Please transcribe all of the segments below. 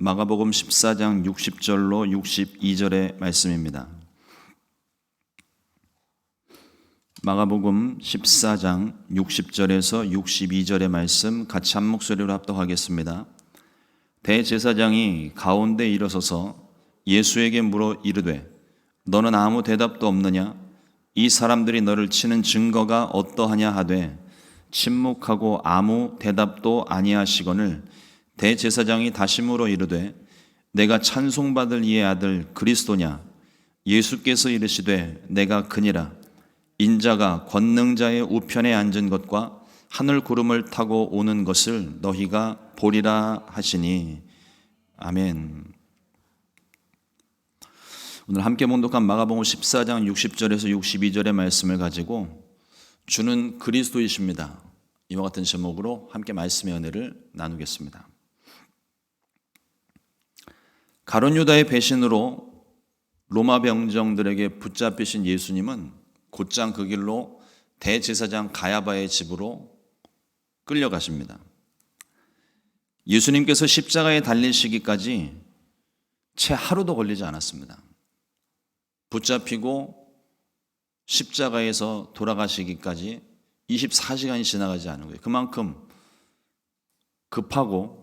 마가복음 14장 60절로 62절의 말씀입니다. 마가복음 14장 60절에서 62절의 말씀 같이 한 목소리로 합독하겠습니다. 대제사장이 가운데 일어서서 예수에게 물어 이르되 너는 아무 대답도 없느냐? 이 사람들이 너를 치는 증거가 어떠하냐 하되 침묵하고 아무 대답도 아니하시거늘 대제사장이 다시 물어 이르되 내가 찬송받을 이의 아들 그리스도냐? 예수께서 이르시되 내가 그니라. 인자가 권능자의 우편에 앉은 것과 하늘 구름을 타고 오는 것을 너희가 보리라 하시니. 아멘. 오늘 함께 봉독한 마가복음 14장 60절에서 62절의 말씀을 가지고 주는 그리스도이십니다, 이와 같은 제목으로 함께 말씀의 은혜를 나누겠습니다. 가룟 유다의 배신으로 로마 병정들에게 붙잡히신 예수님은 곧장 그 길로 대제사장 가야바의 집으로 끌려가십니다. 예수님께서 십자가에 달리시기까지 채 하루도 걸리지 않았습니다. 붙잡히고 십자가에서 돌아가시기까지 24시간이 지나가지 않은 거예요. 그만큼 급하고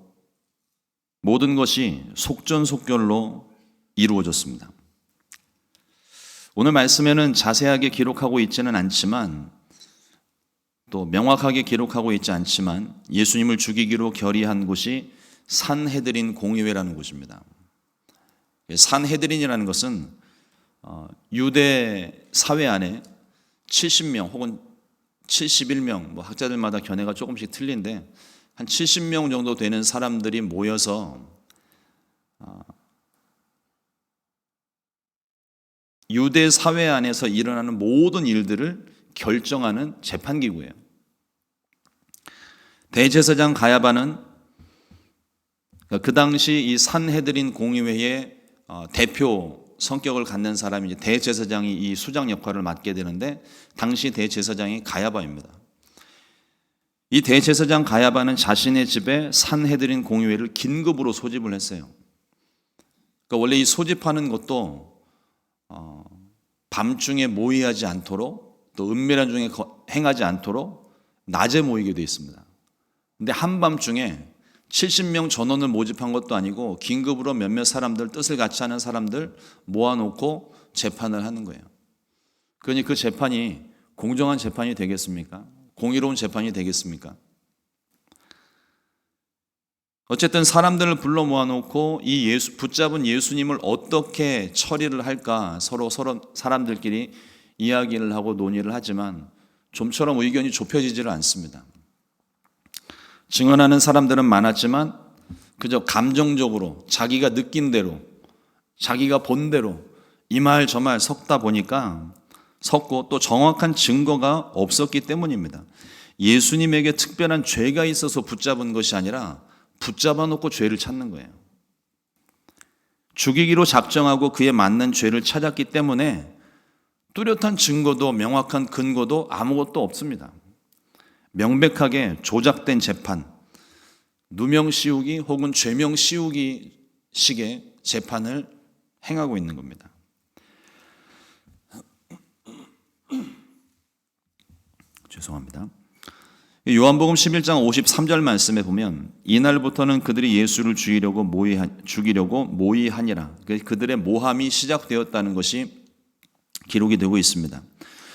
모든 것이 속전속결로 이루어졌습니다. 오늘 말씀에는 자세하게 기록하고 있지는 않지만 또 명확하게 기록하고 있지 않지만 예수님을 죽이기로 결의한 곳이 산헤드린 공의회라는 곳입니다. 산헤드린이라는 것은 유대 사회 안에 70명 혹은 71명, 학자들마다 견해가 조금씩 틀린데 한 70명 정도 되는 사람들이 모여서 유대 사회 안에서 일어나는 모든 일들을 결정하는 재판기구예요. 대제사장 가야바는 그 당시 이 산헤드린 공의회의 대표 성격을 갖는 사람이 대제사장이 이 수장 역할을 맡게 되는데 당시 대제사장이 가야바입니다. 이 대제사장 가야바는 자신의 집에 산헤드린 공의회를 긴급으로 소집을 했어요. 그러니까 원래 이 소집하는 것도 밤중에 모이하지 않도록 또 은밀한 중에 행하지 않도록 낮에 모이게 되어 있습니다. 근데 한밤중에 70명 전원을 모집한 것도 아니고 긴급으로 몇몇 사람들, 뜻을 같이 하는 사람들 모아놓고 재판을 하는 거예요. 그러니 그 재판이 공정한 재판이 되겠습니까? 공의로운 재판이 되겠습니까? 어쨌든 사람들을 불러 모아놓고 이 붙잡은 예수님을 어떻게 처리를 할까 서로 사람들끼리 이야기를 하고 논의를 하지만 좀처럼 의견이 좁혀지지를 않습니다. 증언하는 사람들은 많았지만 그저 감정적으로 자기가 느낀 대로 자기가 본 대로 이 말 저 말 섞고 또 정확한 증거가 없었기 때문입니다. 예수님에게 특별한 죄가 있어서 붙잡은 것이 아니라 붙잡아 놓고 죄를 찾는 거예요. 죽이기로 작정하고 그에 맞는 죄를 찾았기 때문에 뚜렷한 증거도 명확한 근거도 아무것도 없습니다. 명백하게 조작된 재판, 누명 씌우기 혹은 죄명 씌우기 식의 재판을 행하고 있는 겁니다. 죄송합니다. 요한복음 11장 53절 말씀에 보면 이날부터는 그들이 예수를 죽이려고 모의하니라. 그들의 모함이 시작되었다는 것이 기록이 되고 있습니다.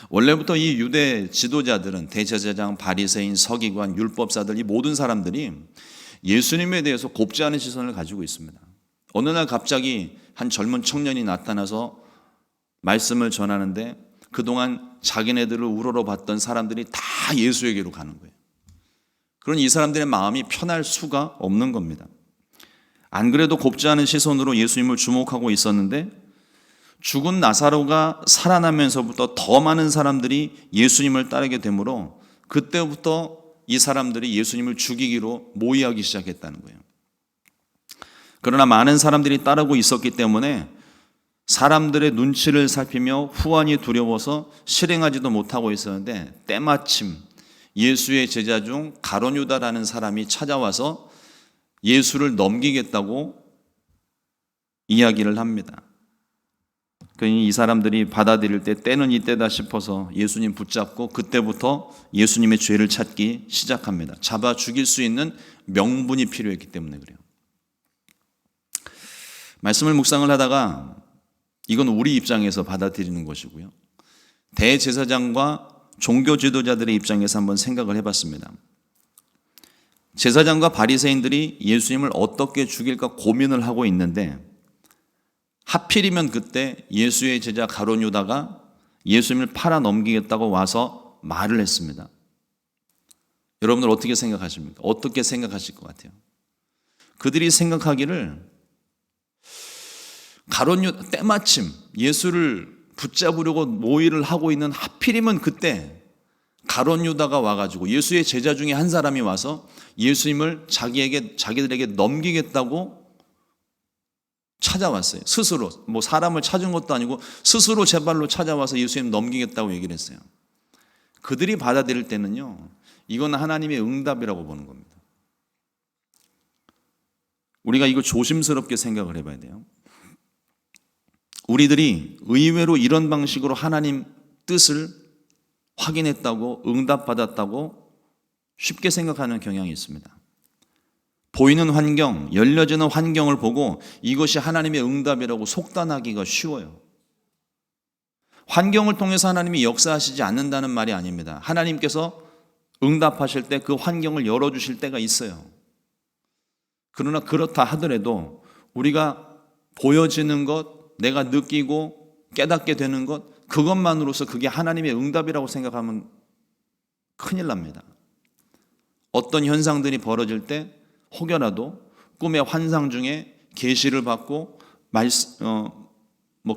원래부터 이 유대 지도자들은 대제사장, 바리새인, 서기관, 율법사들 이 모든 사람들이 예수님에 대해서 곱지 않은 시선을 가지고 있습니다. 어느 날 갑자기 한 젊은 청년이 나타나서 말씀을 전하는데 그동안 자기네들을 우러러봤던 사람들이 다 예수에게로 가는 거예요. 그러니 이 사람들의 마음이 편할 수가 없는 겁니다. 안 그래도 곱지 않은 시선으로 예수님을 주목하고 있었는데 죽은 나사로가 살아나면서부터 더 많은 사람들이 예수님을 따르게 되므로 그때부터 이 사람들이 예수님을 죽이기로 모의하기 시작했다는 거예요. 그러나 많은 사람들이 따르고 있었기 때문에 사람들의 눈치를 살피며 후환이 두려워서 실행하지도 못하고 있었는데 때마침 예수의 제자 중 가룟 유다라는 사람이 찾아와서 예수를 넘기겠다고 이야기를 합니다. 그러니 이 사람들이 받아들일 때 때는 이때다 싶어서 예수님 붙잡고 그때부터 예수님의 죄를 찾기 시작합니다. 잡아 죽일 수 있는 명분이 필요했기 때문에 그래요. 말씀을 묵상을 하다가 이건 우리 입장에서 받아들이는 것이고요. 대제사장과 종교 지도자들의 입장에서 한번 생각을 해봤습니다. 제사장과 바리새인들이 예수님을 어떻게 죽일까 고민을 하고 있는데 하필이면 그때 예수의 제자 가룟 유다가 예수님을 팔아 넘기겠다고 와서 말을 했습니다. 여러분들 어떻게 생각하십니까? 어떻게 생각하실 것 같아요? 그들이 생각하기를 가룟 유다 때마침 예수를 붙잡으려고 모의를 하고 있는 하필이면 그때 가룟 유다가 와가지고 예수의 제자 중에 한 사람이 와서 예수님을 자기들에게 넘기겠다고 찾아왔어요. 스스로 뭐 사람을 찾은 것도 아니고 스스로 제 발로 찾아와서 예수님 넘기겠다고 얘기를 했어요. 그들이 받아들일 때는요, 이건 하나님의 응답이라고 보는 겁니다. 우리가 이거 조심스럽게 생각을 해봐야 돼요. 우리들이 의외로 이런 방식으로 하나님 뜻을 확인했다고 응답받았다고 쉽게 생각하는 경향이 있습니다. 보이는 환경, 열려지는 환경을 보고 이것이 하나님의 응답이라고 속단하기가 쉬워요. 환경을 통해서 하나님이 역사하시지 않는다는 말이 아닙니다. 하나님께서 응답하실 때 그 환경을 열어주실 때가 있어요. 그러나 그렇다 하더라도 우리가 보여지는 것, 내가 느끼고 깨닫게 되는 것, 그것만으로서 그게 하나님의 응답이라고 생각하면 큰일 납니다. 어떤 현상들이 벌어질 때 혹여라도 꿈의 환상 중에 계시를 받고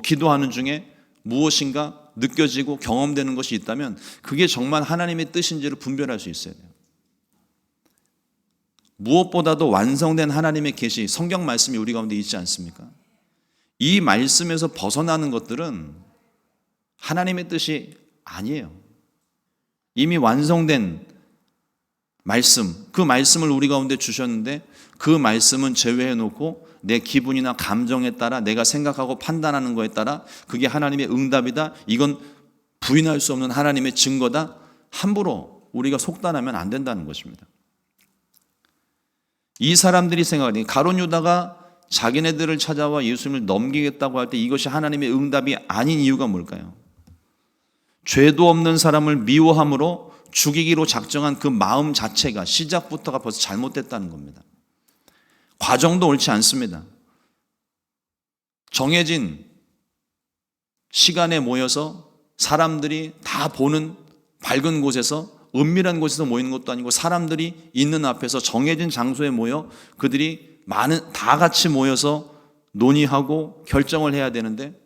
기도하는 중에 무엇인가 느껴지고 경험되는 것이 있다면 그게 정말 하나님의 뜻인지를 분별할 수 있어야 돼요. 무엇보다도 완성된 하나님의 계시, 성경 말씀이 우리 가운데 있지 않습니까? 이 말씀에서 벗어나는 것들은 하나님의 뜻이 아니에요. 이미 완성된 말씀, 그 말씀을 우리 가운데 주셨는데 그 말씀은 제외해 놓고 내 기분이나 감정에 따라 내가 생각하고 판단하는 것에 따라 그게 하나님의 응답이다, 이건 부인할 수 없는 하나님의 증거다, 함부로 우리가 속단하면 안 된다는 것입니다. 이 사람들이 생각하니 가룟 유다가 자기네들을 찾아와 예수님을 넘기겠다고 할 때 이것이 하나님의 응답이 아닌 이유가 뭘까요? 죄도 없는 사람을 미워함으로 죽이기로 작정한 그 마음 자체가 시작부터가 벌써 잘못됐다는 겁니다. 과정도 옳지 않습니다. 정해진 시간에 모여서 사람들이 다 보는 밝은 곳에서, 은밀한 곳에서 모이는 것도 아니고 사람들이 있는 앞에서 정해진 장소에 모여 그들이 다 같이 모여서 논의하고 결정을 해야 되는데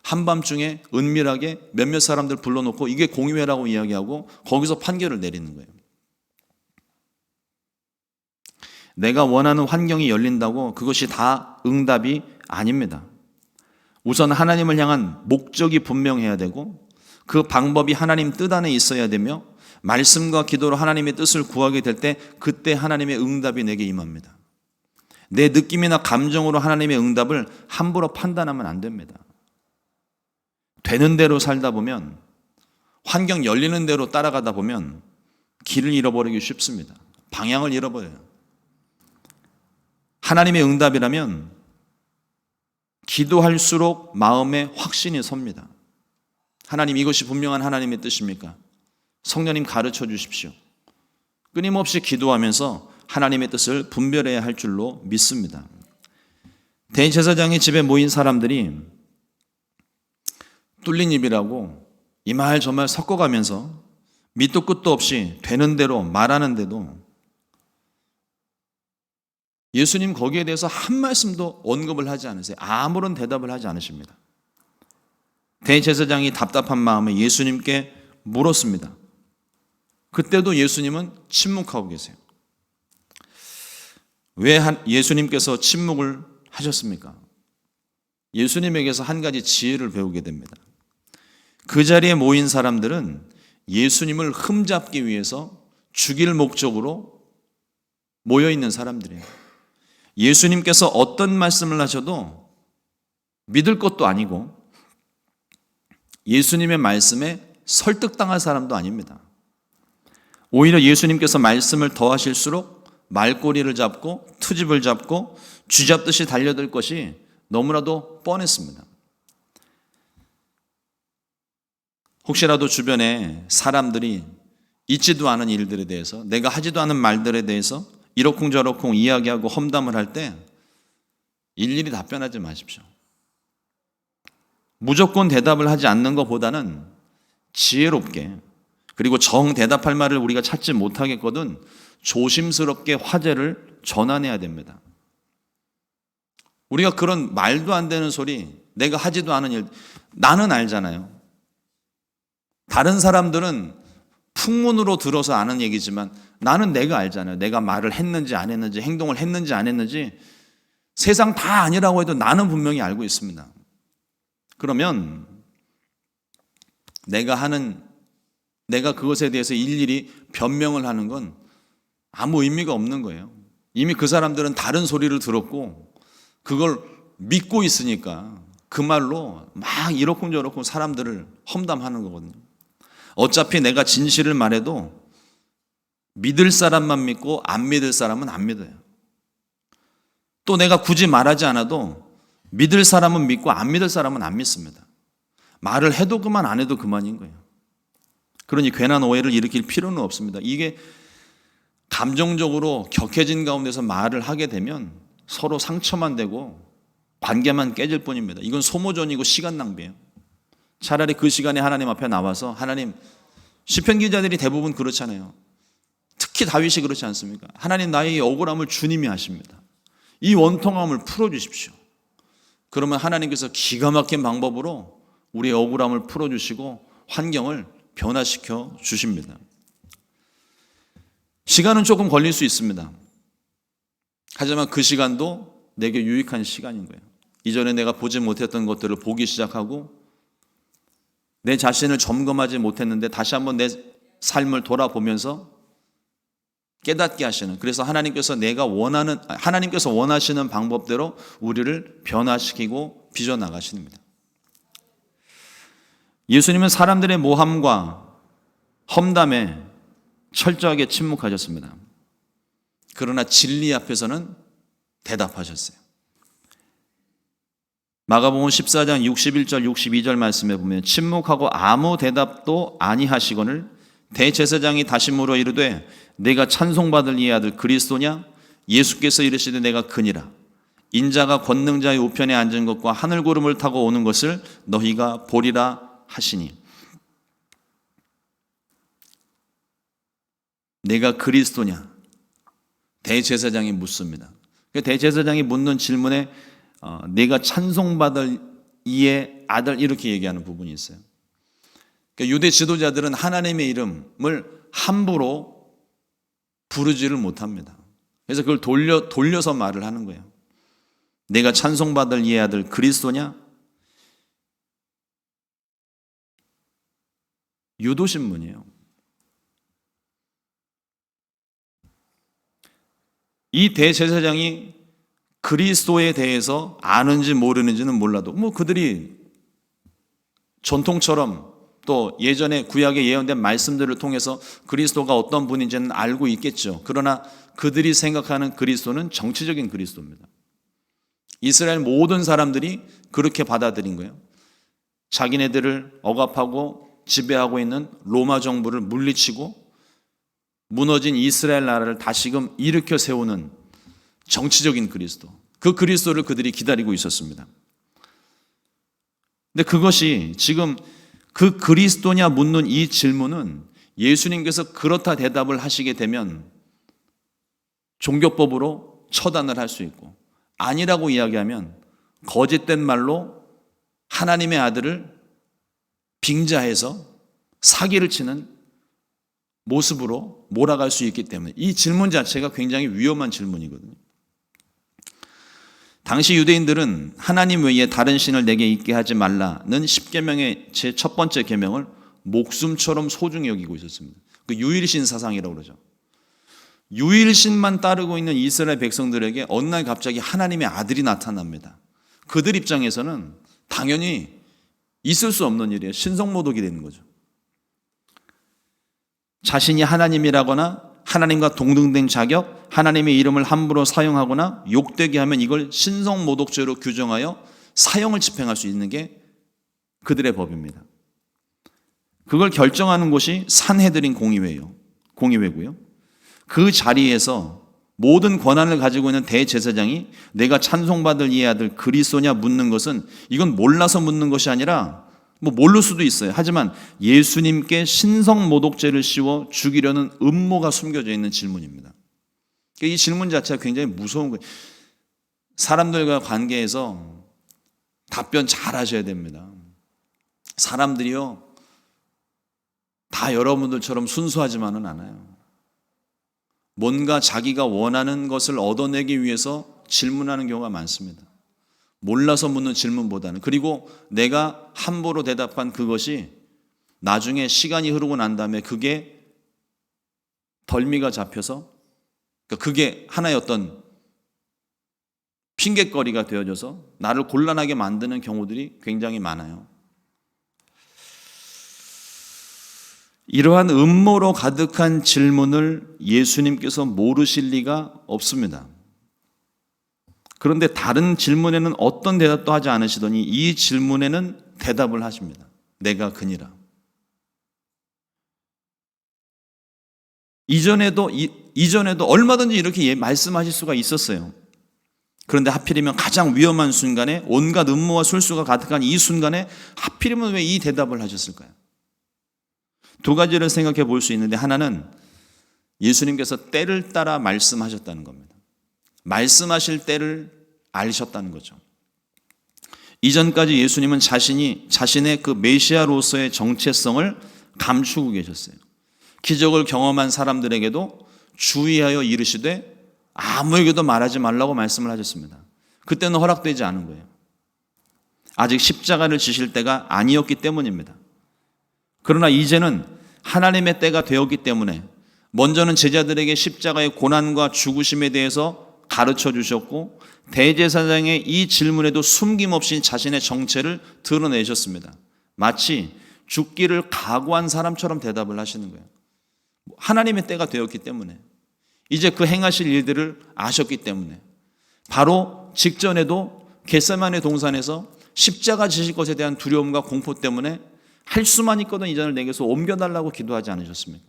한밤중에 은밀하게 몇몇 사람들 불러놓고 이게 공의회라고 이야기하고 거기서 판결을 내리는 거예요. 내가 원하는 환경이 열린다고 그것이 다 응답이 아닙니다. 우선 하나님을 향한 목적이 분명해야 되고 그 방법이 하나님 뜻 안에 있어야 되며 말씀과 기도로 하나님의 뜻을 구하게 될 때 그때 하나님의 응답이 내게 임합니다. 내 느낌이나 감정으로 하나님의 응답을 함부로 판단하면 안 됩니다. 되는 대로 살다 보면, 환경 열리는 대로 따라가다 보면 길을 잃어버리기 쉽습니다. 방향을 잃어버려요. 하나님의 응답이라면 기도할수록 마음에 확신이 섭니다. 하나님, 이것이 분명한 하나님의 뜻입니까? 성령님 가르쳐 주십시오. 끊임없이 기도하면서 하나님의 뜻을 분별해야 할 줄로 믿습니다. 대제사장의 집에 모인 사람들이 뚫린 입이라고 이 말 저 말 섞어가면서 밑도 끝도 없이 되는 대로 말하는데도 예수님 거기에 대해서 한 말씀도 언급을 하지 않으세요. 아무런 대답을 하지 않으십니다. 대제사장이 답답한 마음에 예수님께 물었습니다. 그때도 예수님은 침묵하고 계세요. 왜 예수님께서 침묵을 하셨습니까? 예수님에게서 한 가지 지혜를 배우게 됩니다. 그 자리에 모인 사람들은 예수님을 흠잡기 위해서 죽일 목적으로 모여있는 사람들이에요. 예수님께서 어떤 말씀을 하셔도 믿을 것도 아니고 예수님의 말씀에 설득당할 사람도 아닙니다. 오히려 예수님께서 말씀을 더하실수록 말꼬리를 잡고 트집을 잡고 쥐잡듯이 달려들 것이 너무나도 뻔했습니다. 혹시라도 주변에 사람들이 있지도 않은 일들에 대해서, 내가 하지도 않은 말들에 대해서 이러쿵저러쿵 이야기하고 험담을 할 때 일일이 답변하지 마십시오. 무조건 대답을 하지 않는 것보다는 지혜롭게, 그리고 정대답할 말을 우리가 찾지 못하겠거든 조심스럽게 화제를 전환해야 됩니다. 우리가 그런 말도 안 되는 소리, 내가 하지도 않은 일, 나는 알잖아요. 다른 사람들은 풍문으로 들어서 아는 얘기지만 나는 내가 알잖아요. 내가 말을 했는지 안 했는지, 행동을 했는지 안 했는지 세상 다 아니라고 해도 나는 분명히 알고 있습니다. 그러면 내가 그것에 대해서 일일이 변명을 하는 건 아무 의미가 없는 거예요. 이미 그 사람들은 다른 소리를 들었고 그걸 믿고 있으니까 그 말로 막 이러쿵저러쿵 사람들을 험담하는 거거든요. 어차피 내가 진실을 말해도 믿을 사람만 믿고 안 믿을 사람은 안 믿어요. 또 내가 굳이 말하지 않아도 믿을 사람은 믿고 안 믿을 사람은 안 믿습니다. 말을 해도 그만 안 해도 그만인 거예요. 그러니 괜한 오해를 일으킬 필요는 없습니다. 이게 감정적으로 격해진 가운데서 말을 하게 되면 서로 상처만 되고 관계만 깨질 뿐입니다. 이건 소모전이고 시간 낭비예요. 차라리 그 시간에 하나님 앞에 나와서, 하나님, 시편 기자들이 대부분 그렇잖아요. 특히 다윗이 그렇지 않습니까? 하나님, 나의 억울함을 주님이 아십니다. 이 원통함을 풀어주십시오. 그러면 하나님께서 기가 막힌 방법으로 우리의 억울함을 풀어주시고 환경을 변화시켜 주십니다. 시간은 조금 걸릴 수 있습니다. 하지만 그 시간도 내게 유익한 시간인 거예요. 이전에 내가 보지 못했던 것들을 보기 시작하고 내 자신을 점검하지 못했는데 다시 한번 내 삶을 돌아보면서 깨닫게 하시는, 그래서 하나님께서 원하시는 방법대로 우리를 변화시키고 빚어나가십니다. 예수님은 사람들의 모함과 험담에 철저하게 침묵하셨습니다. 그러나 진리 앞에서는 대답하셨어요. 마가복음 14장 61절 62절 말씀에 보면 침묵하고 아무 대답도 아니하시거늘 대제사장이 다시 물어 이르되 내가 찬송받을 이 아들 그리스도냐? 예수께서 이르시되 내가 그니라. 인자가 권능자의 우편에 앉은 것과 하늘구름을 타고 오는 것을 너희가 보리라 하시니. 내가 그리스도냐? 대제사장이 묻습니다. 대제사장이 묻는 질문에 내가 찬송받을 이의 아들, 이렇게 얘기하는 부분이 있어요. 유대 지도자들은 하나님의 이름을 함부로 부르지를 못합니다. 그래서 그걸 돌려서 말을 하는 거예요. 내가 찬송받을 이의 아들 그리스도냐? 유도신문이에요. 이 대제사장이 그리스도에 대해서 아는지 모르는지는 몰라도 그들이 전통처럼 또 예전에 구약에 예언된 말씀들을 통해서 그리스도가 어떤 분인지는 알고 있겠죠. 그러나 그들이 생각하는 그리스도는 정치적인 그리스도입니다. 이스라엘 모든 사람들이 그렇게 받아들인 거예요. 자기네들을 억압하고 지배하고 있는 로마 정부를 물리치고 무너진 이스라엘 나라를 다시금 일으켜 세우는 정치적인 그리스도, 그 그리스도를 그들이 기다리고 있었습니다. 근데 그것이 지금 그 그리스도냐 묻는 이 질문은 예수님께서 그렇다 대답을 하시게 되면 종교법으로 처단을 할 수 있고, 아니라고 이야기하면 거짓된 말로 하나님의 아들을 빙자해서 사기를 치는 모습으로 몰아갈 수 있기 때문에 이 질문 자체가 굉장히 위험한 질문이거든요. 당시 유대인들은 하나님 외에 다른 신을 내게 있게 하지 말라는 10계명의 제 첫 번째 계명을 목숨처럼 소중히 여기고 있었습니다. 그 유일신 사상이라고 그러죠. 유일신만 따르고 있는 이스라엘 백성들에게 어느 날 갑자기 하나님의 아들이 나타납니다. 그들 입장에서는 당연히 있을 수 없는 일이에요. 신성모독이 되는 거죠. 자신이 하나님이라거나 하나님과 동등된 자격, 하나님의 이름을 함부로 사용하거나 욕되게 하면 이걸 신성모독죄로 규정하여 사형을 집행할 수 있는 게 그들의 법입니다. 그걸 결정하는 곳이 산헤드린 공의회고요. 그 자리에서 모든 권한을 가지고 있는 대제사장이 내가 찬송받을 이 아들 그리스도냐 묻는 것은 이건 몰라서 묻는 것이 아니라 모를 수도 있어요. 하지만 예수님께 신성모독죄를 씌워 죽이려는 음모가 숨겨져 있는 질문입니다. 이 질문 자체가 굉장히 무서운 거예요. 사람들과 관계에서 답변 잘 하셔야 됩니다. 사람들이요, 다 여러분들처럼 순수하지만은 않아요. 뭔가 자기가 원하는 것을 얻어내기 위해서 질문하는 경우가 많습니다. 몰라서 묻는 질문보다는. 그리고 내가 함부로 대답한 그것이 나중에 시간이 흐르고 난 다음에 그게 덜미가 잡혀서 그게 하나의 어떤 핑곗거리가 되어져서 나를 곤란하게 만드는 경우들이 굉장히 많아요. 이러한 음모로 가득한 질문을 예수님께서 모르실 리가 없습니다. 그런데 다른 질문에는 어떤 대답도 하지 않으시더니 이 질문에는 대답을 하십니다. 내가 그니라. 이전에도 얼마든지 이렇게 말씀하실 수가 있었어요. 그런데 하필이면 가장 위험한 순간에 온갖 음모와 술수가 가득한 이 순간에 하필이면 왜 이 대답을 하셨을까요? 두 가지를 생각해 볼 수 있는데, 하나는 예수님께서 때를 따라 말씀하셨다는 겁니다. 말씀하실 때를 알으셨다는 거죠. 이전까지 예수님은 자신의 그 메시아로서의 정체성을 감추고 계셨어요. 기적을 경험한 사람들에게도 주의하여 이르시되 아무에게도 말하지 말라고 말씀을 하셨습니다. 그때는 허락되지 않은 거예요. 아직 십자가를 지실 때가 아니었기 때문입니다. 그러나 이제는 하나님의 때가 되었기 때문에 먼저는 제자들에게 십자가의 고난과 죽으심에 대해서 가르쳐 주셨고, 대제사장의 이 질문에도 숨김없이 자신의 정체를 드러내셨습니다. 마치 죽기를 각오한 사람처럼 대답을 하시는 거예요. 하나님의 때가 되었기 때문에, 이제 그 행하실 일들을 아셨기 때문에, 바로 직전에도 겟세마네 동산에서 십자가 지실 것에 대한 두려움과 공포 때문에 할 수만 있거든 이 잔을 내게서 옮겨달라고 기도하지 않으셨습니까?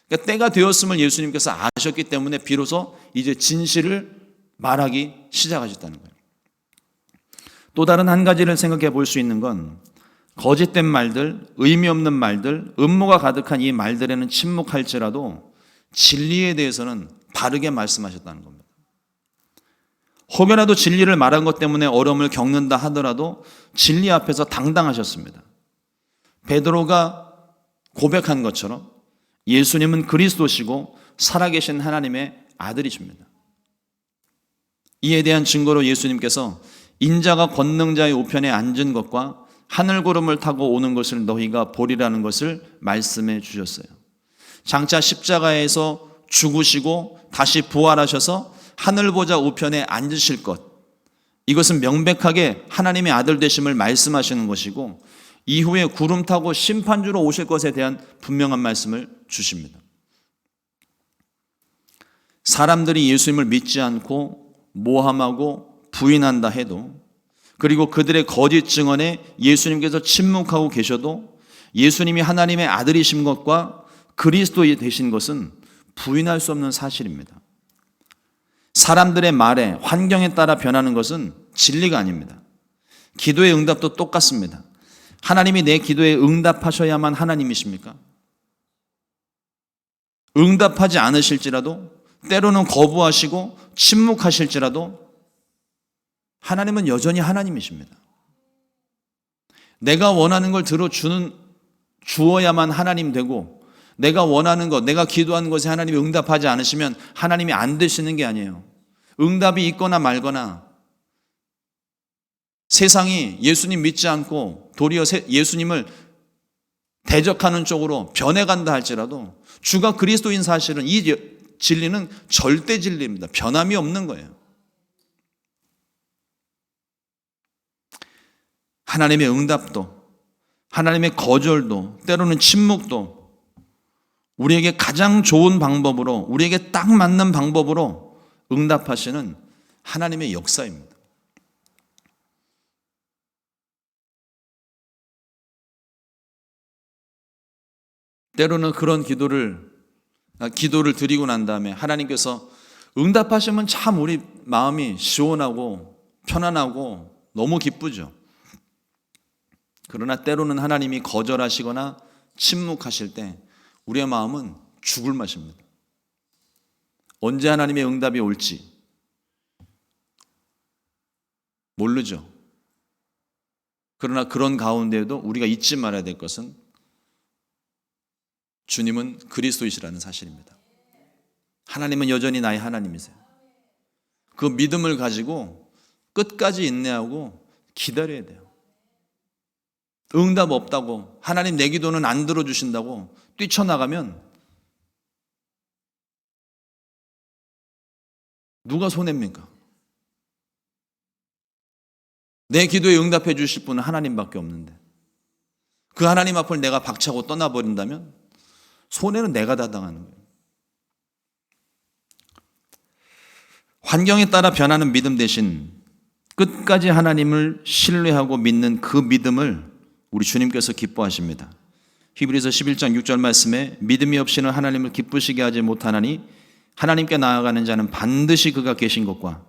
그러니까 때가 되었음을 예수님께서 아셨기 때문에 비로소 이제 진실을 말하기 시작하셨다는 거예요. 또 다른 한 가지를 생각해 볼 수 있는 건, 거짓된 말들, 의미 없는 말들, 음모가 가득한 이 말들에는 침묵할지라도 진리에 대해서는 바르게 말씀하셨다는 겁니다. 혹여라도 진리를 말한 것 때문에 어려움을 겪는다 하더라도 진리 앞에서 당당하셨습니다. 베드로가 고백한 것처럼 예수님은 그리스도시고 살아계신 하나님의 아들이십니다. 이에 대한 증거로 예수님께서 인자가 권능자의 우편에 앉은 것과 하늘구름을 타고 오는 것을 너희가 보리라는 것을 말씀해 주셨어요. 장차 십자가에서 죽으시고 다시 부활하셔서 하늘보좌 우편에 앉으실 것, 이것은 명백하게 하나님의 아들 되심을 말씀하시는 것이고, 이후에 구름 타고 심판주로 오실 것에 대한 분명한 말씀을 주십니다. 사람들이 예수님을 믿지 않고 모함하고 부인한다 해도, 그리고 그들의 거짓 증언에 예수님께서 침묵하고 계셔도 예수님이 하나님의 아들이신 것과 그리스도이 되신 것은 부인할 수 없는 사실입니다. 사람들의 말에, 환경에 따라 변하는 것은 진리가 아닙니다. 기도의 응답도 똑같습니다. 하나님이 내 기도에 응답하셔야만 하나님이십니까? 응답하지 않으실지라도, 때로는 거부하시고 침묵하실지라도 하나님은 여전히 하나님이십니다. 내가 원하는 걸 주어야만 하나님 되고, 내가 원하는 것, 내가 기도하는 것에 하나님이 응답하지 않으시면 하나님이 안 되시는 게 아니에요. 응답이 있거나 말거나, 세상이 예수님 믿지 않고 도리어 예수님을 대적하는 쪽으로 변해간다 할지라도 주가 그리스도인 사실은, 이 진리는 절대 진리입니다. 변함이 없는 거예요. 하나님의 응답도, 하나님의 거절도, 때로는 침묵도 우리에게 가장 좋은 방법으로, 우리에게 딱 맞는 방법으로 응답하시는 하나님의 역사입니다. 때로는 그런 기도를 드리고 난 다음에 하나님께서 응답하시면 참 우리 마음이 시원하고 편안하고 너무 기쁘죠. 그러나 때로는 하나님이 거절하시거나 침묵하실 때 우리의 마음은 죽을 맛입니다. 언제 하나님의 응답이 올지 모르죠. 그러나 그런 가운데에도 우리가 잊지 말아야 될 것은 주님은 그리스도이시라는 사실입니다. 하나님은 여전히 나의 하나님이세요. 그 믿음을 가지고 끝까지 인내하고 기다려야 돼요. 응답 없다고, 하나님 내 기도는 안 들어주신다고 뛰쳐나가면 누가 손해입니까? 내 기도에 응답해 주실 분은 하나님밖에 없는데 그 하나님 앞을 내가 박차고 떠나버린다면 손해는 내가 다 당하는 거예요. 환경에 따라 변하는 믿음 대신 끝까지 하나님을 신뢰하고 믿는 그 믿음을 우리 주님께서 기뻐하십니다. 히브리서 11장 6절 말씀에 믿음이 없이는 하나님을 기쁘시게 하지 못하나니 하나님께 나아가는 자는 반드시 그가 계신 것과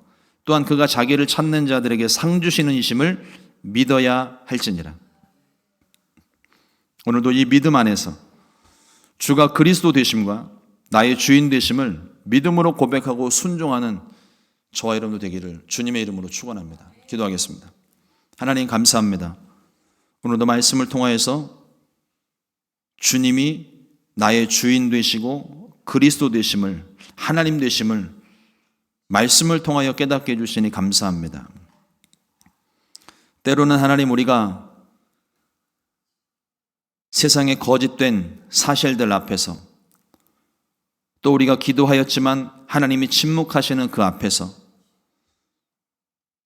또한 그가 자기를 찾는 자들에게 상 주시는 이심을 믿어야 할지니라. 오늘도 이 믿음 안에서 주가 그리스도 되심과 나의 주인 되심을 믿음으로 고백하고 순종하는 저와 여러분도 되기를 주님의 이름으로 축원합니다. 기도하겠습니다. 하나님 감사합니다. 오늘도 말씀을 통하여서 주님이 나의 주인 되시고 그리스도 되심을, 하나님 되심을 말씀을 통하여 깨닫게 해주시니 감사합니다. 때로는 하나님 우리가 세상의 거짓된 사실들 앞에서 또 우리가 기도하였지만 하나님이 침묵하시는 그 앞에서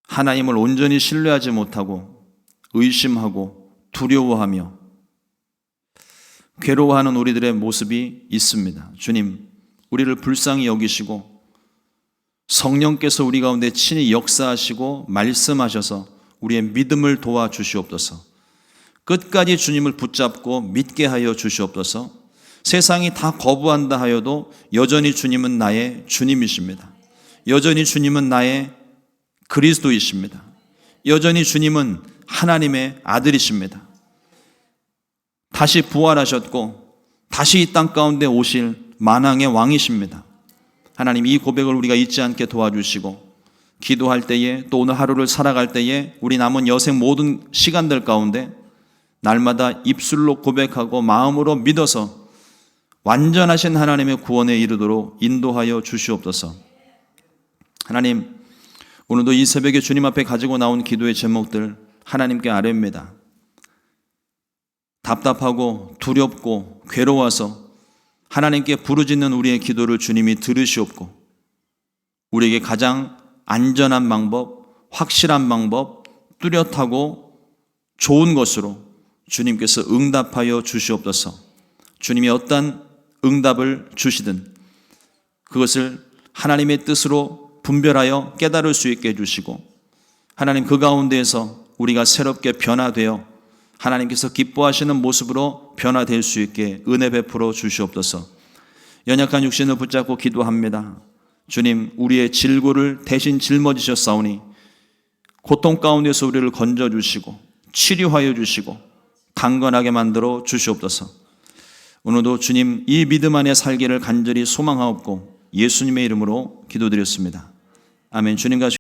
하나님을 온전히 신뢰하지 못하고 의심하고 두려워하며 괴로워하는 우리들의 모습이 있습니다. 주님, 우리를 불쌍히 여기시고 성령께서 우리 가운데 친히 역사하시고 말씀하셔서 우리의 믿음을 도와주시옵소서. 끝까지 주님을 붙잡고 믿게 하여 주시옵소서. 세상이 다 거부한다 하여도 여전히 주님은 나의 주님이십니다. 여전히 주님은 나의 그리스도이십니다. 여전히 주님은 하나님의 아들이십니다. 다시 부활하셨고 다시 이 땅 가운데 오실 만왕의 왕이십니다. 하나님, 이 고백을 우리가 잊지 않게 도와주시고 기도할 때에 또 오늘 하루를 살아갈 때에 우리 남은 여생 모든 시간들 가운데 날마다 입술로 고백하고 마음으로 믿어서 완전하신 하나님의 구원에 이르도록 인도하여 주시옵소서. 하나님, 오늘도 이 새벽에 주님 앞에 가지고 나온 기도의 제목들 하나님께 아뢰옵니다. 답답하고 두렵고 괴로워서 하나님께 부르짖는 우리의 기도를 주님이 들으시옵고 우리에게 가장 안전한 방법, 확실한 방법, 뚜렷하고 좋은 것으로 주님께서 응답하여 주시옵소서. 주님이 어떤 응답을 주시든 그것을 하나님의 뜻으로 분별하여 깨달을 수 있게 해주시고 하나님 그 가운데에서 우리가 새롭게 변화되어 하나님께서 기뻐하시는 모습으로 변화될 수 있게 은혜 베풀어 주시옵소서. 연약한 육신을 붙잡고 기도합니다. 주님, 우리의 질고를 대신 짊어지셨사오니 고통 가운데서 우리를 건져주시고 치료하여 주시고 강건하게 만들어 주시옵소서. 오늘도 주님 이 믿음 안에 살기를 간절히 소망하옵고 예수님의 이름으로 기도드렸습니다. 아멘. 주님과